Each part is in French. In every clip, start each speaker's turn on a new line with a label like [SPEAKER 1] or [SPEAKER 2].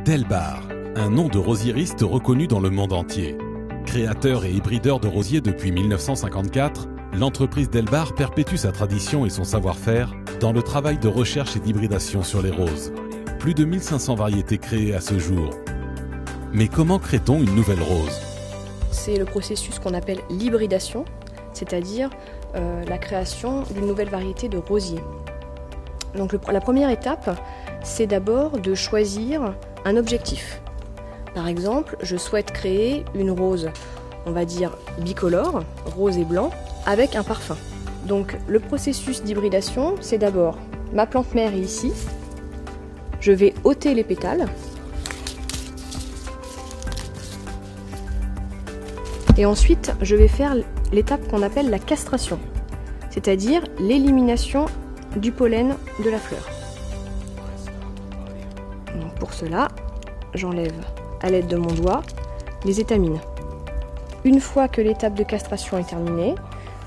[SPEAKER 1] Delbar, un nom de rosieriste reconnu dans le monde entier. Créateur et hybrideur de rosiers depuis 1954, l'entreprise Delbar perpétue sa tradition et son savoir-faire dans le travail de recherche et d'hybridation sur les roses. Plus de 1500 variétés créées à ce jour. Mais comment crée-t-on une nouvelle rose?
[SPEAKER 2] C'est le processus qu'on appelle l'hybridation, c'est-à-dire la création d'une nouvelle variété de rosier. Donc la première étape, c'est d'abord de choisir un objectif. Par exemple, je souhaite créer une rose, on va dire bicolore, rose et blanc, avec un parfum. Donc le processus d'hybridation, c'est d'abord, ma plante mère est ici, je vais ôter les pétales, et ensuite je vais faire l'étape qu'on appelle la castration, c'est-à-dire l'élimination du pollen de la fleur. Donc pour cela, j'enlève à l'aide de mon doigt les étamines. Une fois que l'étape de castration est terminée,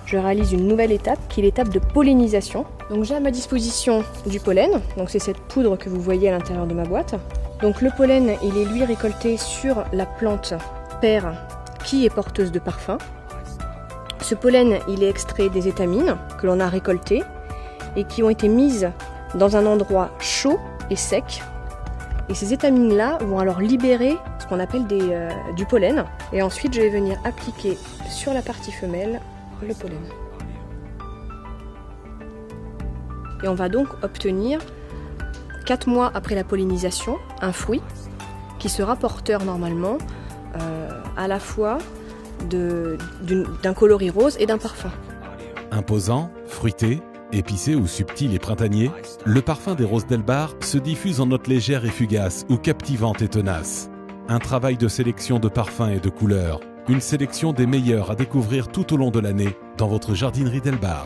[SPEAKER 2] je réalise une nouvelle étape qui est l'étape de pollinisation. Donc j'ai à ma disposition du pollen, donc c'est cette poudre que vous voyez à l'intérieur de ma boîte. Donc le pollen, il est lui récolté sur la plante père qui est porteuse de parfum. Ce pollen, il est extrait des étamines que l'on a récoltées et qui ont été mises dans un endroit chaud et sec. Et ces étamines-là vont alors libérer ce qu'on appelle du pollen. Et ensuite, je vais venir appliquer sur la partie femelle le pollen. Et on va donc obtenir, 4 mois après la pollinisation, un fruit qui sera porteur normalement à la fois d'un coloris rose et d'un parfum.
[SPEAKER 1] Imposant, fruité, épicé ou subtil et printanier, le parfum des roses Delbar se diffuse en notes légères et fugaces ou captivantes et tenaces. Un travail de sélection de parfums et de couleurs, une sélection des meilleurs à découvrir tout au long de l'année dans votre jardinerie Delbar.